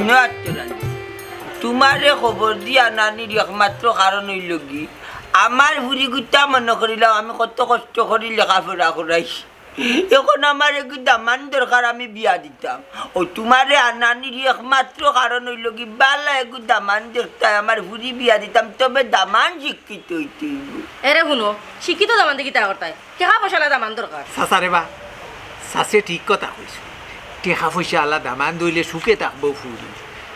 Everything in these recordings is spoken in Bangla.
শুনো আত্মরানী, তোমারে খবর দিয়া নানির একমাত্র কারণ হইল কি আমার বুড়ি গুটা মনে করিলাম আমি কত কষ্ট করি লেখাপড়া করাইছি, এখন আমার একটু দামান দরকার আমি বিয়া দিতাম। ও তোমারে নানির একমাত্র কারণ হইল কি বালা একটু দামান দেখতে আমার বুড়ি বিয়া দিতাম, তবে দামান শিক্ষিত হইতে হইব। এরে শুনো শিক্ষিত দামান দেখি তা করতাই টেকা পয়সা দামান দরকার। চাচারে বা চাষে ঠিক কথা কইছো, টেকা পয়সা আলা দামান দইলে সুখে থাকবো ফুরি,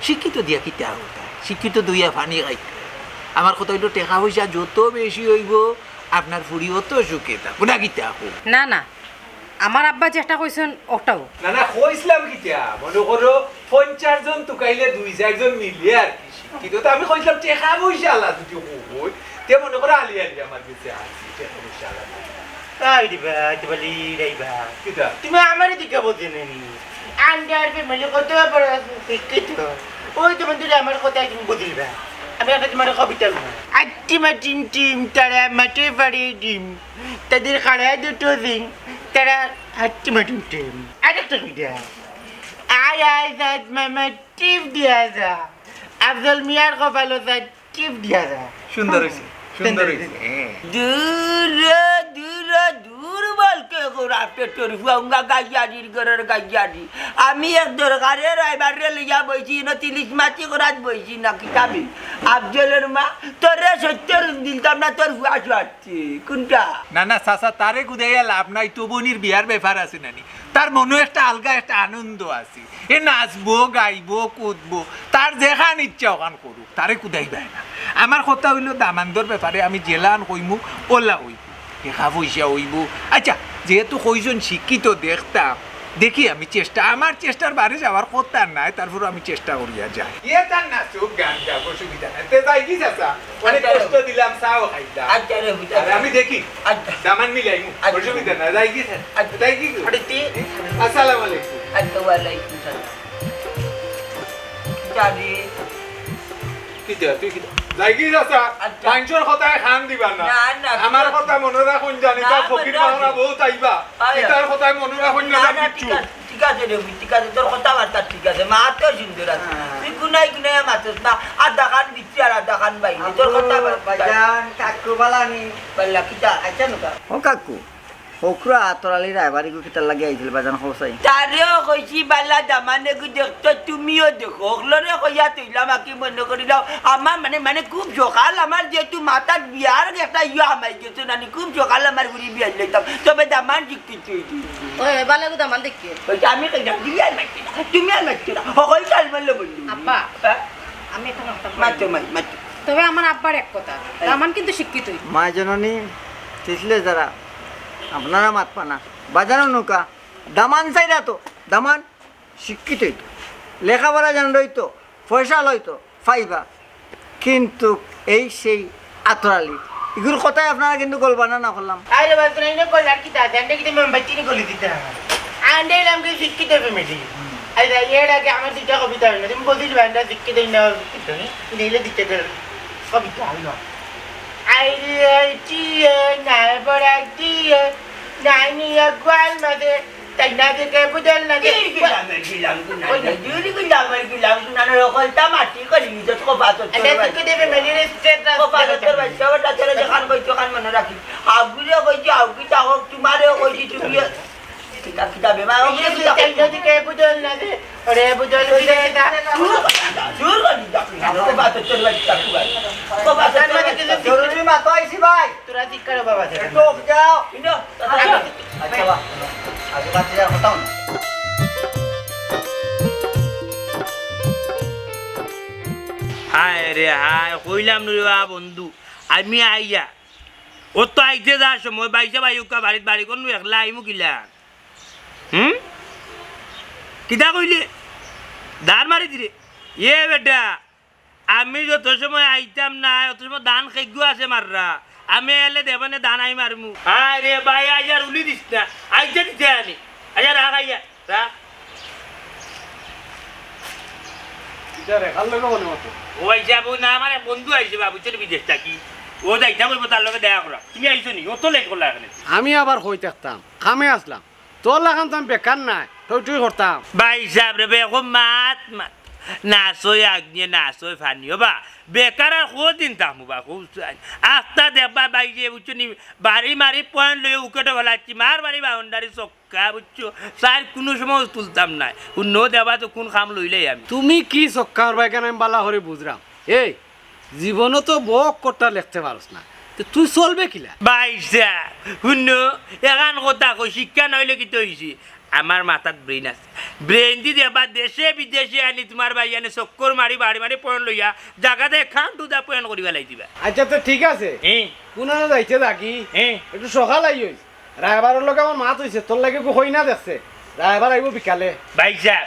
শিক্ষিত দিয়া কি তা কথা, শিক্ষিত দইয়া পানি খাইতে। আমার কথা হইল টেকা পয়সা যত বেশি হইব আপনার ফুরি অত সুখে থাকবো না কি থাকবো। না না আমার আব্বা চেষ্টা করছেন ওটাও না না কইছিলাম কিটা মনে করো 50 জন টুকাইলে 2-4 জন মিলিয়ে আর কি শিক্ষিত, তো আমি কইছিলাম টেকা পয়সা আলা যদি কই তে মনে করো আলি আমার কাছে আছে টেকা পয়সা আলা তাই দিবা দিবালি রাইবা কিটা তুমি আমারই দিকে বলতে নেনি আন্ডার ফ্যামিলি কত বড় শিক্ষিত ওই তোমার দিলে আমার কথা তুমি বুঝিবা। আমি একটা তোমার কবিতা আট্টিমা টিম টিম তারা মাঠে বাড়ি ডিম তাদের খাড়ায় দুটো দিন তারা হাট্টিমা টিম টিম আরেকটা কবিতা আয় আয় জাত মামা টিপ দিয়া যা আফজল মিয়ার কপালো যা টিপ দিয়া যা। সুন্দর হইছে সুন্দর হইছে। দূর দূর দূর বলকে গোরা পেটর হুঙ্গা গাইয়ারির ঘরের গাইয়ারি আমি এক দরকারে রাইবারে লিয়া বইছি না তিলিশ মাটি করাত বইছি না কিতাবি আফজলের মা তোরে সত্যর দিলতাম না তোর হুয়া শুয়াচ্ছি কোনটা। না না চাচা তারে গুদাইয়া লাভ নাই, তো বোনির বিয়ার ব্যাপার আছে নানি, তার মনে একটা আলগা একটা আনন্দ আছে, এ নাচবো গাইবো কুদবো তার যেখান ইচ্ছা ওখান করুক, তারে কুদাইবাই না। আমার কথা হইল দামান্দর ব্যাপারে আমি জেলান কইমু ওলা হইব দেখা পয়সা হইব। আচ্ছা যেহেতু কইজন শিক্ষিত দেখতাম দেখি আমি চেষ্টা আমার চেষ্টার বারে যাওয়ার কথা নাই, তারপর আমি চেষ্টা করিয়া যাই। ইয়ে তার নাচুক গান গাব অসুবিধা নাই, তে যাই কি চাচা অনেক কষ্ট দিলাম চাও খাইতা আচ্ছা রে বুঝা আর আমি দেখি দামান মিলাইমু অসুবিধা নাই, যাই কি স্যার যাই কি আসসালামু আলাইকুম। আচ্ছা ওয়ালাইকুম সালাম জানি কি যা তুই কি যাই কি চাচা আচ্ছা। পাঁচশোর কথায় খান দিবা না, না, না, আমার কথা মনে রাখুন জানি না, তার ফকির মনে বাংলা রাখি। বহুত আইবা আয়া। তার কথায় মনে রাখুন না না না কিচ্ছু। ঠিক আছে রে ঠিক আছে তোর কথাবার্তা ঠিক আছে মা তো সুন্দর আছে তুই গুনাই গুনাই মাতস না আধা খান দিচ্ছি আর আধা খান বাইরে তোর কথাবার্তা কাকু বালানি পাল্লা কিটা আচ্ছা নকা ও কাকু হকরা আতরালি রাইবারি গো কিটা লাগি আইছিল বাজান হসাই তারেও কইছি বালা দামানে গু দেখতো তুমিও দেখো ওগুলোরে কইয়া তুইলাম আকি মনে করিলাম আমার মানে খুব সকাল আমার যেহেতু মাতার বিয়ার একটা ইয়ে আমাই গেছে নানি খুব সকাল আমার ঘুরি বিয়ার লইতাম তবে দামান শিক্ষিত ওই বালাগু দামান দেখি ওইটা আমি কইলাম তুই আর মারছি না তুমি আর মারছি না সকল কাল মারলে বললি আব্বা আমি এখন মাত্র মাত্র তবে আমার আব্বার এক কথা দামান কিন্তু শিক্ষিতই মা জননী তিসলে যারা আপনারা মাত পানা বাজানো নৌকা দামান চাইরা তো দামান শিক্ষিতই তো লেখাপড়া জান রইতো পয়সা লইতো ফাইবা, কিন্তু এই সেই আতরালি এগুলো কথাই আপনারা কিন্তু গল্পানা না করলাম। আরে বাস নাই না কল আর কি তা জানতে কি তুমি বাচ্চি নি গলি দিতা আন্ডে নাম কি শিক্ষিত ফ্যামিলি আরে এর আগে আমার দুটা কবিতা হলো তুমি বলিস বান্ডা শিক্ষিত না শিক্ষিত নি নিলে দিতে গেল কবিতা হলো আই টি না বড়া টি নাইনি গোয়াল মাদে তাই না দেখে বুঝল না দে জরুরি মাতো আইছি ভাই, তোরা ঠিক করে বাবা একটু অফ যাও। আচ্ছা বাহ আগে বাচ্চা যাওয়ার কথা না। হায় রে হায় কইলাম রে বন্ধু আমি আইয়া ও তো আইতে যাওয়ার সময় বাইসে ভাই উকা বাড়িত বাড়ি কোন একলা আইমু কিলা কিতা কইলে ধার মারি দিলে এ বেটা আমি যত সময় আইতাম না অত সময় ধান খেগ্য আছে মাররা আমি এলে দেবানে ধান আই মারমু আরে ভাই আইয়ার উলি দিস না আইতে দিতে আনি আইয়া রাখ আইয়া রাখ ও আইসা বউ না আমার এক বন্ধু আইসে বাবু চলে বিদেশ থাকি ও যাইতা বলবো তার লগে দেখা করা তুমি আইসো নি ও তো লেট করলা এখানে আমি আবার হই থাকতাম কামে আসলাম তোর লাগান তো আমি বেকার নাই তুই করতাম ভাই সাহেব রে বে এখন মাত মাত নাচই আগনিয়ে নাচই ফানিও বা বেকার আর দিন থাকবো বা খুব আস্তা দেখবা বাইরে বুঝছো নি বাড়ি মারি পয়েন্ট লয়ে উকেটে ফেলাচ্ছি মার বাড়ি বাউন্ডারি চক্কা বুঝছো স্যার কোনো সময় তুলতাম না অন্য দেবা তো কোন খাম লইলেই আমি তুমি কি চক্কার বাইকান আমি বালা করে বুঝলাম এই জীবনও তো বক করতে লিখতে পারস না তো তুই চলবে কিলা বাইসা শুনো এখান কথা কই শিক্ষা নইলে কি তো হয়েছি আমার মাথাত ব্রেন আছে ব্রেন দি দেবা দেশে বিদেশে আনি তোমার ভাই আনি চক্কর মারি বাড়ি মারি পয়েন্ট লইয়া জায়গাতে খান টু দা পয়েন্ট করি পেলাই দিবা আচ্ছা তো ঠিক আছে কোন যাইতে থাকি হ্যাঁ একটু সকাল আই হইস রায়বারের লোক আমার মাত হইছে তোর লাগে হই না দেখছে রায়বার আইব বিকালে বাইসা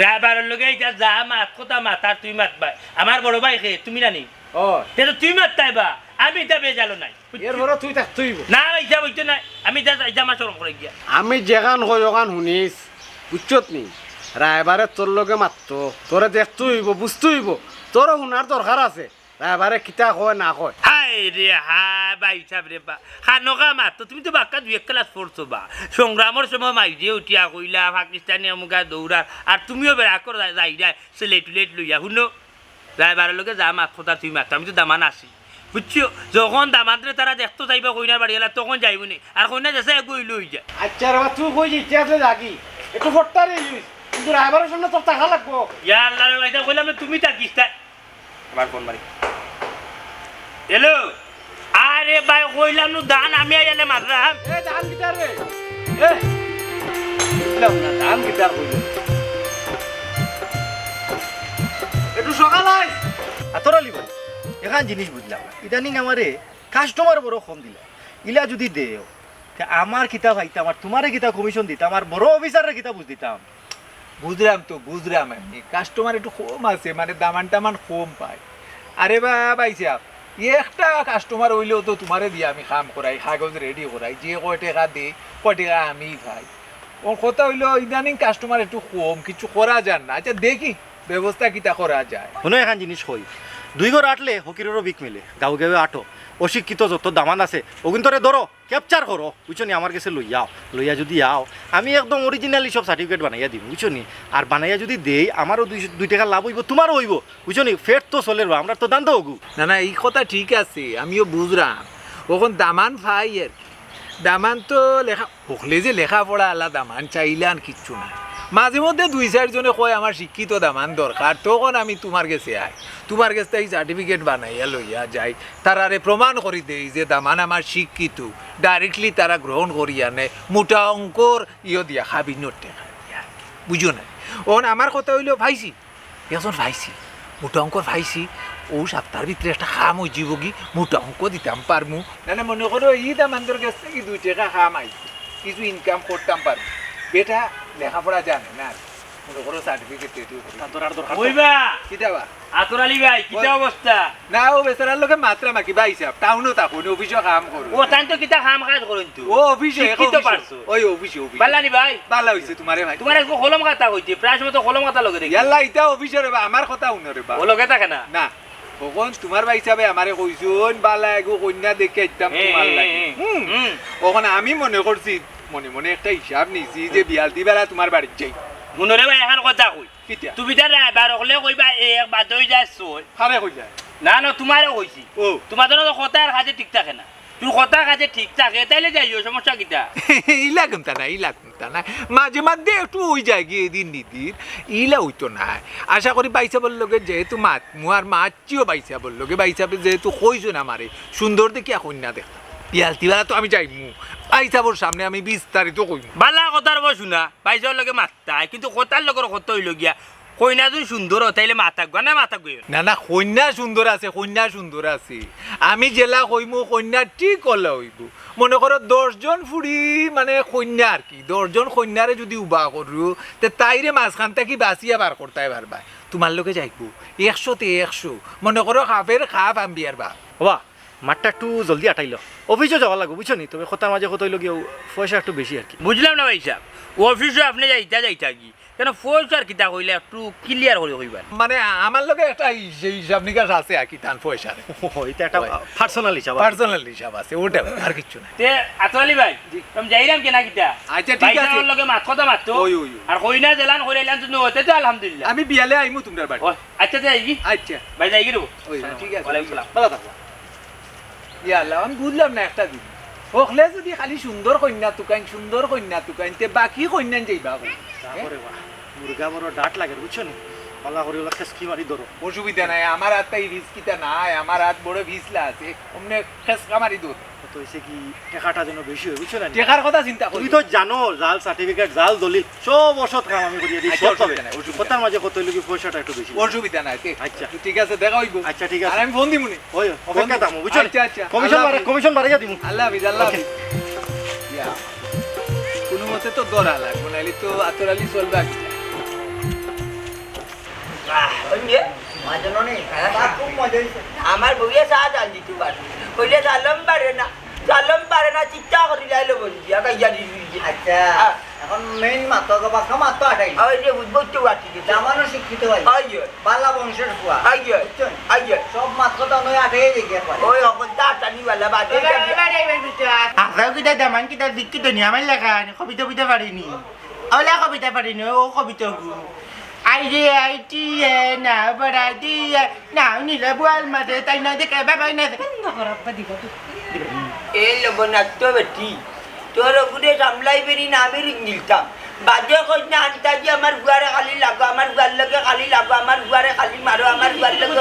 রাবারের লগে এটা যা মাত কথা মাতার তুই মাতবা আমার বড় ভাই খে তুমি জানি ও তেতো তুই মাতাইবা আমি এটা বেজালো নাই এর বড় তুই থাকতেইব না বাইসা বইতে নাই আমি যা মা চরম করে গিয়া আমি যেখান হই ওখান শুনিস বুঝছত নি রায়বারে তোর লগে মাত্র তোরে দেখতে হইব বুঝতে হইব তোরও শুনার দরকার আছে রায়বারে কিতা কয় না কয় হাই রে হাই বাইসা রে বা খানকা মাত তুমি তো বাক্কা দুই এক ক্লাস পড়ছো বা সংগ্রামের সময় মাইজে উঠিয়া কইলা পাকিস্তানি আমুকা দৌড়ার আর তুমিও বেড়া করে যাই যায় সেলেট লেট লইয়া শুনো রায়বারের লগে যা মাত কথা তুই মাত আমি তো দামান আছি বুঝছো যখন দামানরে তারা দেখতো যাইবা কইনার বাড়ি গেলা তখন যাইব নি আর কইনা যাচ্ছে গই লই যা আচ্ছা রে তুই কই ইচ্ছে আছে যাকি একটু ফট্টারে ইউজ কিন্তু রায়বারের সামনে তোর টাকা লাগবো ইয়া আল্লাহ রে ভাইটা কইলাম তুমি থাকিস তাই আবার ফোন মারি হ্যালো আরে ভাই কইলাম নু দান আমি আইলে মাররাম এ ধান গিটার রে এ বুঝলাম না ধান গিটার কইল একটু সকাল আই আতরালি ভাই এখান জিনিস বুঝলাম না ইদানিং আমারে কাস্টমার বড় কম দিলা ইলা যদি দেও তে আমার কিতাব আইতাম আর তোমারে কিতাব কমিশন দিতাম আর বড় অফিসারের কিতাব বুঝ দিতাম বুঝলাম আমি কাস্টমার একটু কম আছে মানে দামান টামান কম পায় আরে বা বাইসা একটা কাস্টমার হইলেও তো তোমারে দিয়ে আমি কাম করাই কাগজ রেডি করাই যে কয় টাকা দিই কয় টাকা আমি খাই ওর কথা হইলো ইদানিং কাস্টমার একটু কম কিছু করা যান না আচ্ছা দেখি ব্যবস্থা কিতা করা যায় শুনো এখান জিনিস কই দুই ঘর আটলে ফকিরেরও বিক মিলে গাঁও গাঁৱে আটো অশিক্ষিত যত দামান আছে ওগুন্তরে ধরো ক্যাপচার করো বুঝছো নি আমার কাছে লইয়া যদি আও আমি একদম অরিজিনালি সব সার্টিফিকেট বানাইয়া দিম বুঝছো নি আর বানাইয়া যদি দেই আমারও দুই টাকা লাভ হইব তোমারও হইব বুঝছো নি ফেট তো চলে আমরা তো দান দেবো না এই কথা ঠিক আছে আমিও বুঝলাম ওখন দামান পাই আর দামান তো লেখা হকলে যে লেখাপড়া আল্লাহ দামান চাইলে আর কিচ্ছু না মাঝে মধ্যে দুই চারজনে কয় আমার শিক্ষিত দামান দরকার তখন আমি তোমার কাছে আই তোমার কাছে এই সার্টিফিকেট বানাইয়া লইয়া যাই তারারে প্রমাণ করি দেই যে দামান আমার শিক্ষিত ডাইরেক্টলি তারা গ্রহণ করিয়া নেয় মোটা অঙ্কর দিয়া খাবি নোট টাকা বুঝো না ওন আমার কথা হইলো ভাইছি এখন ভাইছি মোটা অঙ্কর ভাইছি ও সপ্তাহের ভিতরে একটা খাম হয়ে যাব কি মোটা অঙ্ক দিতাম পারমু না মনে করো এই দামানদের কাছ থেকে 2 টাকা খাম আইছে কিছু ইনকাম করতাম পারবো বেটা লেখাপড়া জানে না মনে করো সার্টিফিকেট কইবা কিতাবা আতরালি ভাই কিতা অবস্থা না ও বেচারার লোকে মাত্রা মাকি ভাই সাহেব টাউনও থাকুন অফিসও কাম করো ও তাই তো কিতা কাম কাজ করেন তো ও অফিসে শিক্ষিত পারছো। ওই অফিসে বাল্লানি ভাই ভালো হইছে তোমারে ভাই তোমার একটু কলম খাতা হইতে প্রায় সময় তো কলম খাতা লগে দেখি ইয়াল্লা ইটা অফিসে রে আমার কথা শুনো রে বা ও লগে থাকে না না কখন তোমার ভাই সাহেব আমারে কইছুন বালা এগো কন্যা দেখে একদম তোমার লাগে কখন আমি মনে করছি মনে একটা হিসাব নিছি যে বিয়াল দিবেলা তোমার বাড়িতে যাই মনরে ভাই এখন কথা কই কিতা তুমি তার রাইবার হলে কইবা এক বাদ হই যাচ্ছ হারে কই যায় না তোমারও কইছি ও তোমার তো কথা আর কাজে ঠিক থাকে না তুই কথা কাজে ঠিক থাকে তাইলে যাইও সমস্যা কিতা ইলা কুমতা না মাঝে মাঝে একটু ওই যায় গিয়ে এদিন নিদির ইলা হইতো না আশা করি বাইসাবর লগে যেহেতু মু আর মাছিও বাইসাবর লগে বাইসাবে যেহেতু কইছো না মারে সুন্দর দেখি কন্যা দেখতাম পিয়ালতিবেলা তো আমি যাইমু বাইসাবর সামনে আমি বিস্তারিত কইমু বালা কথার বই শুনা বাইশের লগে মাত্তাই কিন্তু কথার লগর কত হইল গিয়া কইনা যদি সুন্দর তাইলে মাথা গা না মাথা গই না কন্যা সুন্দর আছে আমি জেলা কইমু কন্যা ঠিক হলে হইব মনে করো 10 জন ফুড়ি মানে কন্যা আর কি 10 জন কন্যারে যদি উবা করু তে তাইরে মাঝখান থেকে বাঁচিয়া বার করতে পারবা তোমার লোকে যাইবো 100 তে 100 মনে করো খাপের খাপ আমি আর বা বাবা মাঠটা একটু জলদি আটাইল অফিসও যাওয়া লাগবে বুঝছো নি তবে কথার মাঝে কত হইল গিয়ে পয়সা একটু বেশি আর কি বুঝলাম না ভাই সাহেব অফিসে আপনি যাইতা কি কেন পয়সার কিতা কইলে একটু ক্লিয়ার করে কইবা মানে আমার লগে একটা হিসাব নিকাশ আছে আর কি তান পয়সার এটা একটা পার্সোনাল হিসাব পার্সোনাল হিসাব আছে ওটা আর কিছু না তে আতলি ভাই তুমি যাইরাম কেনা কিতা আচ্ছা ঠিক আছে ভাইজানের লগে মাত কথা মাততো ওই, ওই। আর কইনা জেলান কইরাইলাম তুমি হতে তো আলহামদুলিল্লাহ আমি বিয়ালে আইমু তোমার বাড়ি ও, আচ্ছা যাই কি আচ্ছা ভাই যাই গিরো ওই ঠিক আছে ওয়ালাইকুম সালাম ভালো থাকো ইয়াল্লাহ আমি বুঝলাম না একটা দিন ওখলে যদি খালি সুন্দর কন্যা তুকাইন তে বাকি কন্যান যাইবা তারপরে বাহ মুরগা বড় ডাট লাগে বুঝছো নি পালা করে ওলা খেসকি মারি ধরো অসুবিধা নাই আমার হাত তাই রিস্কিটা নাই আমার হাত বড় ভিসলা আছে অমনে খেসকা মারি দূর তো এসে কি টাকাটা যেন বেশি হয় বুঝছো না টেকার কথা চিন্তা করি তুমি তো জানো জাল সার্টিফিকেট জাল দলিল সব ওষুধ কাম আমি করিয়ে দিই আচ্ছা, সব পাবে অসুবিধা নাই, অসুবিধা কথার মাঝে কত হইলো কি পয়সাটা একটু বেশি অসুবিধা নাই আচ্ছা। ঠিক আছে দেখা হইব আচ্ছা, ঠিক আছে। আর আমি ফোন দিমুনি ওই অপেক্ষা দাম বুঝছো আচ্ছা, আচ্ছা। কমিশন আল্লাহ হাফিজ। কমিশন বাড়াইয়া দিমু আল্লাহ হাফিজ আল্লাহ Okay. হাফিজ ইয়া কোনো মতে তো দরা লাগবো নাইলে তো আতরালি চলবে কি আমার বউয়ে চা জাল দিতে পারে কইলে জালম পারে না চিন্তা করি লাইলে বলছি আগাইয়া দিবি আচ্ছা এখন মেইন মাতো বাকা মাতো আটাই ওই যে বুঝবো তো বাটি দিতে জামানো শিক্ষিত ভাই আইয়ে বালা বংশের ফুয়া আইয়ে আইয়ে সব মাত্র তো নয় আটাই দেখিয়া পারে ওই সকল টাটানি বালা বাদে আসাও কিতা দামান কিতা শিক্ষিত নি আমার লেখা কবিতা কবিতা পারিনি ওলা কবিতা পারিনি ও কবিতা আইটি না বড়া দিয়ে না নিলে বুয়াল মাঝে তাই না দেখে বাবাই না এই লবণাক্ত বেটি তোর ওগুলো সামলাই বেরি না আমি রিং দিতাম বাজে কই না আনতাজি আমার গুয়ারে খালি লাগো আমার গুয়ার লগে খালি লাগো আমার গুয়ারে খালি মারো আমার গুয়ার লগে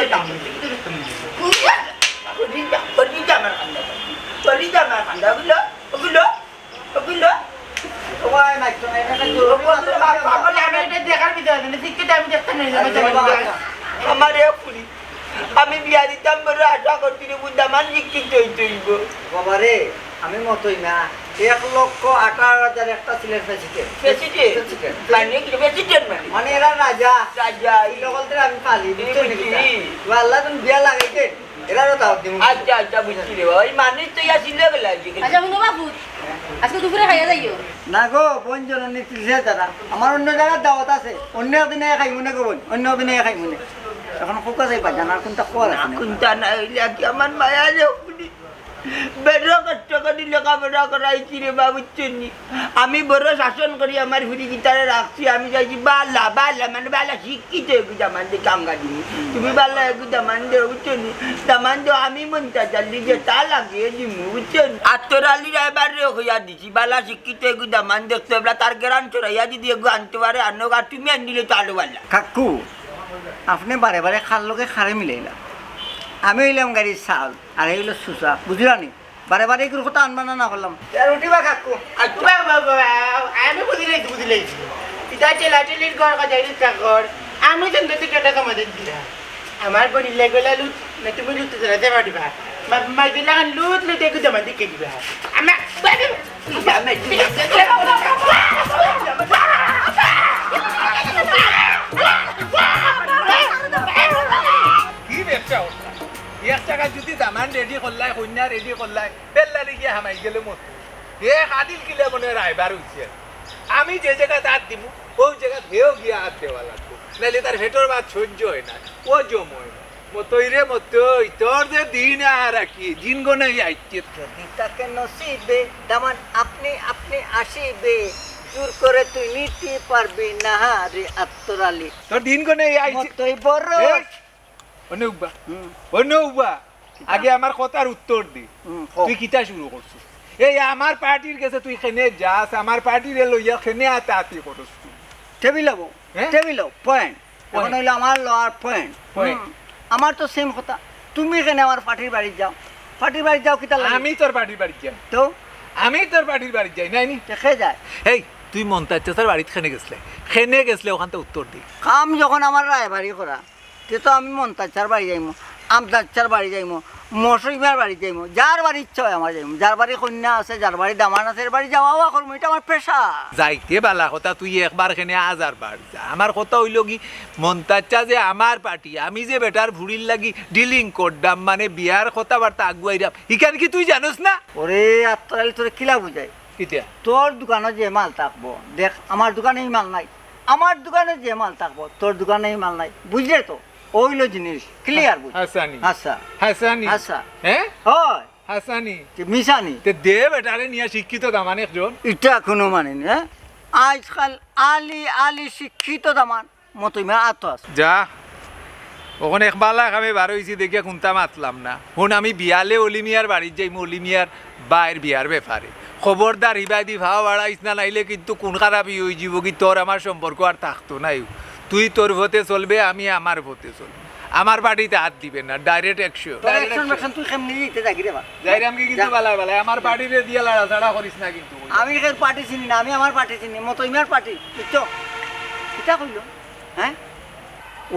আমার খান্দা ওগুলো তোমার মাইতো না আমি এটা দেখার ভিতরে শিক্ষিত আমি দেখতে নেই আমার ফুলি আমি বিয়া দিতাম বড় আশা করছি বুঝতামান শিক্ষিত হইতেইব বাবারে আমি মতই না 1,18,000 একটা ছিলেন প্রেসিডেন্ট মানে কি প্রেসিডেন্ট মানে মানে এরা রাজা রাজা এই লগলতে আমি পালি বুঝছো নি বুঝছি। আল্লাহ তুমি বিয়া লাগাইতে এরারও তাও দিমু আচ্ছা আচ্ছা বুঝছি রে ওই মানুষ তো ইয়া ছিল গেলা আচ্ছা শুনো বাবু আজকে দুপুরে খাইয়া যাইও না গো বঞ্জন নিতিছে তারা আমার অন্য জায়গার দাওয়াত আছে অন্য দিনে খাইমু না গো বোন অন্য দিনে খাইমু না এখন কোকা যাইবা জানার কোনটা কোয়ার আছে না কোনটা না হইলে কি আমার মায়া রে ফুলি বেড় কষ্ট করি লেখাপড়া করাইছি রে বাবু চিনি আমি বড় শাসন করি আমার হুড়ি গিটারে রাখছি আমি চাইছি বালা মানে বালা শিক্ষিত এগুদামান দিয়ে কামগা দিনি তুমি বালা এগুদামান দে বুঝছি দামান দে আমি মনটা চালি যে তা লাগিয়ে দিমু বুঝছেন আত্মরালি রায়বার রে হইয়া দিছি বালা শিক্ষিত এগুদামান দেখতে বলা তার গ্রান চড়াইয়া যদি এগু আনতে পারে আনো আর তুমি আনলে তো আলো বালা কাকু আপনি বারে বারে খার লোকে খারে মিলাইলা আমি হইলাম গাড়ির চাল আর এই হইলো সুসা বুঝলা নি বারে বারে এগুলো কথা আনবানা না করলাম উঠিবা কাকু আমি বুঝিলাই পিতা চেলা চেলির ঘর কাজাই চাকর আমি তো নতুন টাকা কামাদের দিলা আমার বড়ি লেগলা লুট না তুমি লুট দিতে পারবা মাই দিলা লুট লুট একটু জমা দিকে দিবা আমার কি ব্যবসা হচ্ছে এক টাকা যদি দামান রেডি করলাই কন্যা রেডি করলাই বেল্লারে গিয়ে হামাই গেলে মত হে হাদিল কিলে মনে রাইবার হইছে আমি যে জায়গা হাত দিব ওই জায়গা হেও গিয়ে হাত দেওয়া লাগবো নাহলে তার ভেতর ভাত সহ্য হয় না ও জম হয় না মতই রে মতই তোর যে দিন আর কি দিন গনে আইছে তাকে নসিবে দামান আপনি আপনি আসিবে জোর করে তুই নিতে পারবি না রে আত্মরালি তোর দিন গনে আইছে মতই বড় অনুবা অনুবা আগে আমার কথার উত্তর দি তুই কিতা শুরু করছিস এই আমার পার্টির কাছে তুই খেনে যাস আমার পার্টির লইয়া খেনে আতাতি করছিস তুই টেবিল হবো হ্যাঁ? টেবিল পয়েন্ট এখন হইলো আমার লোয়ার পয়েন্ট Point. আমার তো সেম কথা তুমি কেন আমার পার্টির বাড়ি যাও পার্টির বাড়ি যাও কিতা লাগে আমি তোর পার্টির বাড়ি যাই তো আমি তোর পার্টির বাড়ি যাই নাই নি দেখে যায় এই তুই মন্তাজ চাচার বাড়িতে খেনে গেছলে ওখান থেকে উত্তর দি কাম যখন আমার রায়বাড়ি করা তে তো আমি মন্তাচার বাড়ি যাইমো আমতাচার বাড়ি যাইমো মৌসুমিয়ার বাড়ি যাইমো যার বাড়ি ইচ্ছা হয় আমার যাইমো যার বাড়ি কন্যা আছে যার বাড়ি দামান আছে এর বাড়ি যাওয়া করবো এটা আমার পেশা যাইতে বালা কথা তুই একবার খেনে হাজার বার যা আমার কথা হইল কি মন্তাজা যে আমার পার্টি আমি যে বেটার ভুড়ির লাগি ডিলিং করদাম মানে বিয়ার কথাবার্তা আগুয়াইরাম ইখান কি তুই জানোস না ওরে আত্মরালি তোরে কিলা বুঝাই কিতিয়া তোর দোকানে যে মাল থাকবো দেখ আমার দোকানে এই মাল নাই আমার দোকানে যে মাল থাকবো তোর দোকানে মাল নাই বুঝলে তো ওইলো জিনিস ক্লিয়ার বুঝ হাসানি আচ্ছা হাসানি আচ্ছা হ্যাঁ হয় হাসানি মিশানি তে দে বেটারে নিয়ে শিক্ষিত দামান একজন এটা কোনো মানে না হ্যাঁ আজকাল আলি আলি শিক্ষিত দামান মতো ইমা আত আছে যা ওখানে একবার লাখ আমি বার হয়েছি দেখিয়া কোনটা মাতলাম না হুন আমি বিয়ালে অলিমিয়ার বাড়ির যাই অলিমিয়ার বাইর বিয়ার ব্যাপারে খবরদার হিবাদি ভাও বাড়াইস না নাইলে কিন্তু কোন খারাপই হয়ে যাব কি তোর আমার সম্পর্ক আর থাকতো নাই তুই তোর ভোতে চলবে আমি আমার ভোতে চলবে আমার বাড়িতে হাত দিবে না ডাইরেক্ট অ্যাকশন তুই কেমনি দিতে থাকি রে বা যাই আমি কিন্তু বালায় বালায় আমার বাড়িতে দিয়া লাড়া ছাড়া করিস না কিন্তু আমি পার্টি চিনি না আমি আমার পার্টি চিনি মতো ইমার পার্টি বুঝছো এটা কইল হ্যাঁ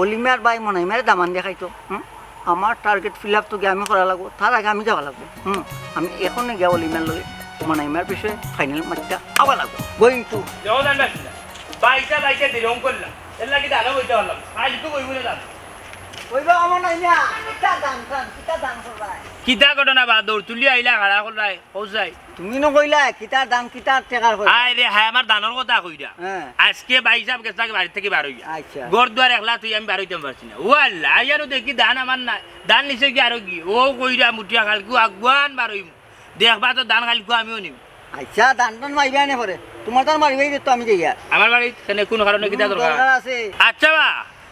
অলিমার বাই মনে ইমারে দামান দেখাইতো আমার টার্গেট ফিল আপ তো গিয়ে আমি করা লাগবো তার আগে আমি যাওয়া লাগবো আমি এখন গিয়া অলিমার লগে মনে ইমার পিছিয়ে ফাইনাল ম্যাচটা আবার লাগবো গোয়িং টু বাইটা বাইটা দিলাম করলাম এর লাগি দাঁড়া বইতে পারলাম আজ তো কইব না দাঁড়া ওইবা আমার নাই না কিতা দান করবাই কিতা ঘটনা বা দৌড় তুলি আইলা খাড়া করাই পৌঁছাই তুমি ন কইলা কিতা দান কিতা টেকার কই আয় রে হায় আমার দানের কথা কইরা হ্যাঁ আজকে ভাই সাহেব গেছে বাড়ি থেকে বার হইয়া আচ্ছা ঘর দুয়ার একলা তুই আমি বার হইতাম পারছি না ও আল্লাহ আইয়ারও দেখি দান আমার নাই দান নিচে কি আরো কি ও কইরা মুঠিয়া খালকু আগুয়ান বার হইম দেখবা তো দান খালকু আমিও নিম আচ্ছা দান টান মারিবা নে পরে তোমার তার মারিবাই তো আমি যাইয়া আমার বাড়ি কেন কোন কারণে কিতা দরকার আছে আচ্ছা বা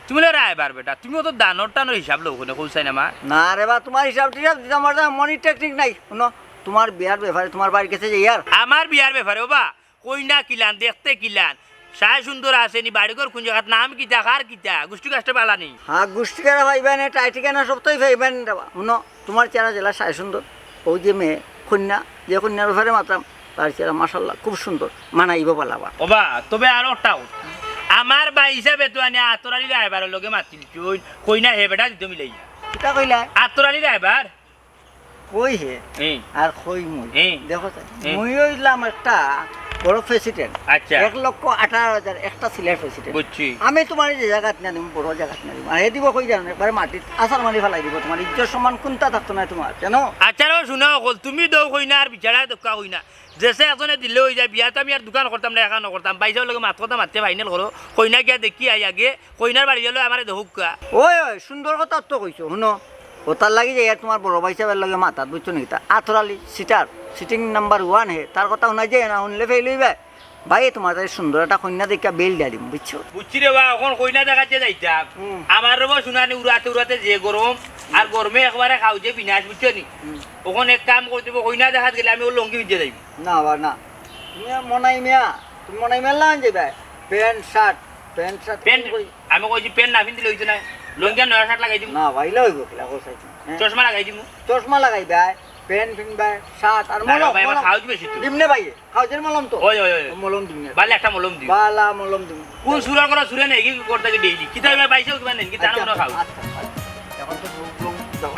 তুমি রায়বার বেটা তুমিও তো দানর টানোর হিসাব লোক কৌসাই না মা না রে বা তোমার হিসাব টিসাব দিতে আমার মনি টেকনিক নাই শুনো তোমার বিয়ার ব্যাপারে তোমার বাড়ি গেছে যে ইয়ার আমার বিয়ার ব্যাপারে ও বা কইনা কিলান দেখতে কিলান সাই সুন্দর আসেনি বাড়িঘর কোন জায়গার নাম কিতা কার কিতা গোষ্ঠী কাষ্টে পালা নেই হ্যাঁ গোষ্ঠী কেনা ভাইবেন টাইটিকানা সব তোই ভাইবেন দেবা শুনো তোমার চেহারা জেলা সাই সুন্দর ওই যে মেয়ে কন্যা যে কন্যার ব্যাপারে মাতাম তার চেহারা মাসাল্লাহ খুব সুন্দর মানাইব পালাবা ও বা তবে আর ওটাও আমার বাই হিসাবে তো আনি আতরালি রায়বারের লগে মাতিল কইনা হে বেটা দিতে মিলাই কিতা কইলা আতরালি রায়বার কই হে আর কই মুই দেখো মুই হইলাম একটা বড় প্রেসিডেন্ট আচ্ছা 1,18,000 একটা সিলের প্রেসিডেন্ট বুঝছি আমি তোমার যে জায়গাত না দিম বড় জায়গাত না দিম আর হে দিব কই জানো একবারে মাটিত আসার মারি ফেলাই দিব তোমার ইজ্জত সম্মান কোনটা থাকতো না তোমার জানো আচ্ছা রে শুনো কল তুমি দৌ কইনা আর বিচারা দক্কা কইনা যেসে এজনে দিলে হয়ে যায় বিয়াতে আমি আর দোকান করতাম না একা নকরতাম বাইজার লগে মাত কথা মারতে ফাইনাল করো কইনা গিয়া দেখি আই আগে কইনার বাড়ি গেলে আমার দেখুকা ওই সুন্দর কথা তো কইছো শুনো ও তার লাগি যে তোমার বড় ভাই সাহেবের লগে মাথাত বুঝছো নাকি তা আতরালি সিটিং নাম্বার 1 হে তার কথা শোনা যায় না শুনলে ফেল হইবে ভাই তোমার তাই সুন্দর একটা কন্যা দেখা বেল দিয়া দিম বুঝছো বুঝছি রে বা এখন কইনা দেখাতে যাইতাম আমার রব শুনানি উড়াতে উড়াতে যে গরম আর গরমে একবারে খাও যে বিনাশ বুঝছো নি ওখানে এক কাম করতে কইনা দেখাত গেলে আমি ও লঙ্গি ভিজে যাইব না বা না তুমি মনাই মিয়া তুমি মনাই মেলা আন যাবে প্যান্ট শার্ট পেন আমি কইছি পেন না পিন্দিলে হইতো না লঙ্গিয়া নয়া শার্ট লাগাই দিম না ভাইলে হইব কিলা কইছাই চশমা লাগাই দিম চশমা লাগাইবা প্যান্ট পিনবা শার্ট আর মলম ভাই আমার খাওয়া বেশি তো দিমনে ভাই খাওয়ার মলম তো ওই ওই ওই মলম দিমনে বালে একটা মলম দিও বালা মলম দিম কোন সুরা করা সুরে নেই কি করতে কি ডেইলি কি তাই বাইসে কি মানে কি জানো না খাও এখন তো যাও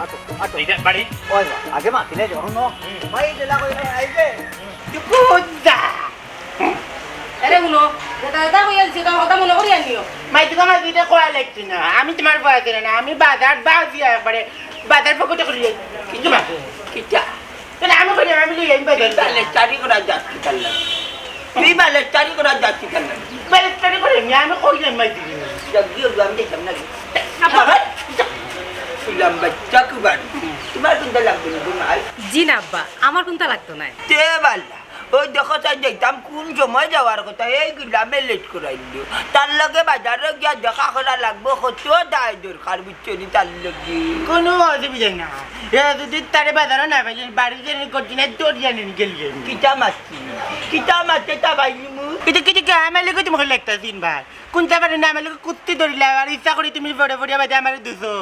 আটো এইটা বাড়ি ওই আগে মা কিনে যাও নো ভাই দিলা কই আইবে কুদা আরে শুনো যেটা যেটা কই আছি কথা মনে করি আনিও মাইতে কমা দিতে কোয়া লাগছে না আমি তোমার বয়স না আমি বাজার বাজি একবারে বাজার পকেটে করি কিন্তু মা কিটা তাহলে আমি করি আমি লিয়ে আমি বাজার বালে চারি করা যাচ্ছি কাল্লা তুই বালে চারি করা যাচ্ছি কাল্লা বাজার করে করে আমি কইলাম মাইতে জগিয়ে আমি দেখলাম না আবার ছিলাম বাচ্চা কুবার তোমার কোনটা লাগবে না তোমার জি না আব্বা আমার কোনটা লাগতো না তে বাল্লা ওই দেখো চাই দেখতাম কোন সময় যাওয়ার কথা এই গ্রামে লেট করাই দিল তার লগে বাজারে গিয়া দেখা করা লাগবো কত দায় দরকার বুঝছো নি তার লগে কোনো অসুবিধা না এ যদি তারে বাজারও না পাইলে বাড়িতে করছি না তোর জানি গেলি কিতা মারতে তা বাইনি মু কিন্তু কিছু আমার লোক তুমি লাগতা দিন ভাই কোনটা পারে না আমার লোক কুত্তি ধরিলে আর ইচ্ছা করি তুমি বড় বড় বাজে আমার দুশো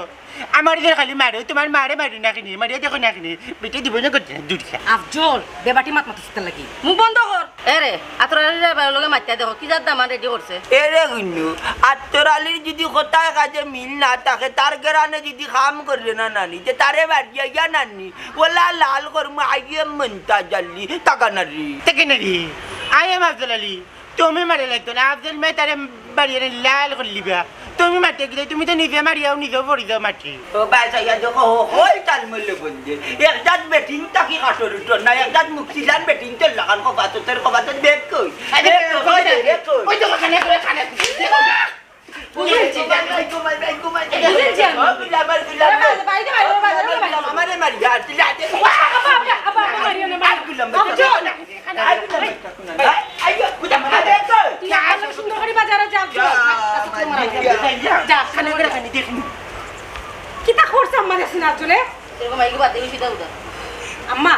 আমার যে খালি মারে তোমার মারে মারি না কিনি মারিয়া দেখো না কিনি বেটে দিব না করছি না দুধ খা আফজল বেবাটি মাত মাতিস লাগি মুখ বন্ধ কর এরে আতরালি রায়বার লগে মাতিয়া দেখো কি যার দামান রেডি করছে এরে গুন্নু আত্মরালির যদি কোথায় কাজে মিল না থাকে তার গ্রানে যদি কাম করলে না নানি যে তারে বাড়িয়া গিয়া নানি ওলা লাল করমু আইয়ে মনতা জাল্লি টাকা নারি থেকে না রে আই এম আফজল আলী তুমি মারে লাগতো না আফজল মেয়ে তারে বাড়িয়ে লাল করে লিবা তুমি মাটি গিয়ে তুমি তো নিজে মারিয়াও নিজেও পড়ি যাও মাটি তো বাইসা ইয়া দেখো হই তার মূল্য বন্ধে একজাত বেটিং তাকি কাটর উঠর না একজাত মুক্তিলান বেটিং তেল লাগান কো বাততের কো বাতত বেক কই ওই তো খানে করে খানে আমারে মারি যা কিতা করছ আম্মা দেখছি না চলে এরকম আইগো বাদ দেবি ফিদা উদা আম্মা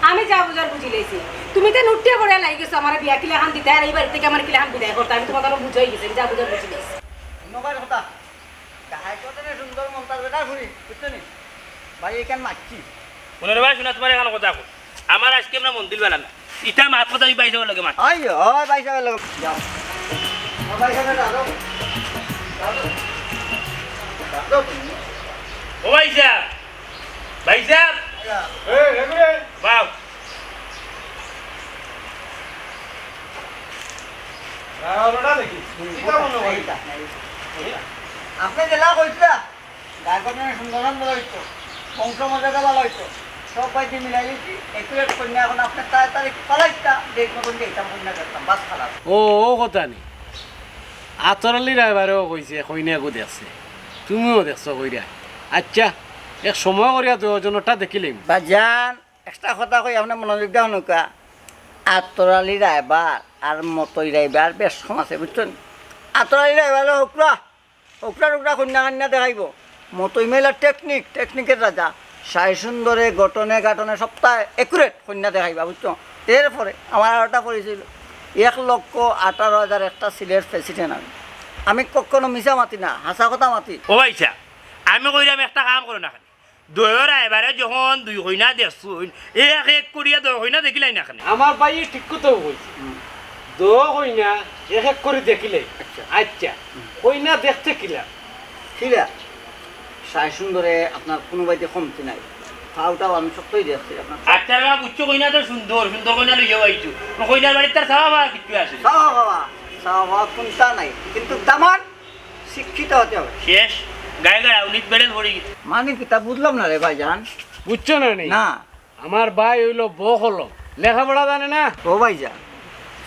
আমি যা বুঝার বুঝি লাইছি তুমি তো নুটিয়া করে লাগি গেছো আমার বিয়া কিলা হান দিতে আর এই বাড়ি থেকে আমার কিলা হান বিদায় করতে আমি তোমার কারণে বুঝাই গেছি আমি যা বুঝার বুঝি লাইছি নবার কথা গাহাই কতনে সুন্দর মমতাজ বেটা ঘুরি বুঝছো নি ভাই এখান মারছি মনের ভাই শোনা তোমার এখন কথা কো আমার আজকে আমরা মন্দির বেলা না ইটা মাছ কথা পাই যাওয়ার লাগে মাছ আই ও বাইসা গেল যাও বাইসা গেল দাও ও ভাই সাহেব বাউ আপনি জেলা কইতা গায়ে কতনে সুন্দর সুন্দর হইতো বংশ মর্যাদা ভালো হইতো সব বাইতে মিলাই দিচ্ছি একটু এক কন্যা এখন আপনার তাড়াতাড়ি পালাইতা দেখ মতন দিতাম কন্যা করতাম বাস খারাপ ও কথা নি আতরালি রাইবারেও কইছে কইনাকো দেখছে তুমিও দেখছো কইরা আচ্ছা এক সময় করিয়া দুজনটা দেখিলিম বাজান একটা কথা কই আপনার মনোযোগ দাও নৌকা আতরালি রাইবার আর মতই রাইবার বেশ কম আছে বুঝছেন আতরালি রাইবার হুকরা হুকরা টুকরা কন্যা কন্যা দেখাইব মতই মেলার টেকনিকের রাজা সাই সুন্দরে গঠনে গাঠনে সপ্তাহে একুরেট কন্যা দেখাইবা বুঝছো এরপরে আমার আরটা পড়েছিল 1,18,000 একটা সিলের প্রেসিডেন্ট আমি কখনো মিশা মাতি না হাসা কথা মাতি ও ভাই সাহেব আমি কইলাম একটা কাম করো না দইর এবারে যখন দুই কইনা দেখছুন এক এক করিয়া দুই কইনা দেখিলাই না খানে আমার ভাই ঠিক কথা কইছে দো কইনা এক এক করে দেখিলে আচ্ছা কইনা দেখতে কিলা কিরা সাই সুন্দরে আপনার কোনো বাইতে কমতি নাই খাওটাও আমি সত্যই দেখছি আপনার আচ্ছা বাবা বুঝছো কইনা তো সুন্দর সুন্দর কইনা লইয়া আইছো কইনার বাড়িতে তার সাবা বাবা কিছু আছে সাওয়া কোনটা নাই কিন্তু দামান শিক্ষিত হতে হবে শেষ গায়ে গায়ে উনিত বেড়ে পড়ে গেছে মানে কিতা বুঝলাম না রে ভাইজান বুঝছো না নি না আমার ভাই হইলো বহল লেখাপড়া জানে না ও ভাইজান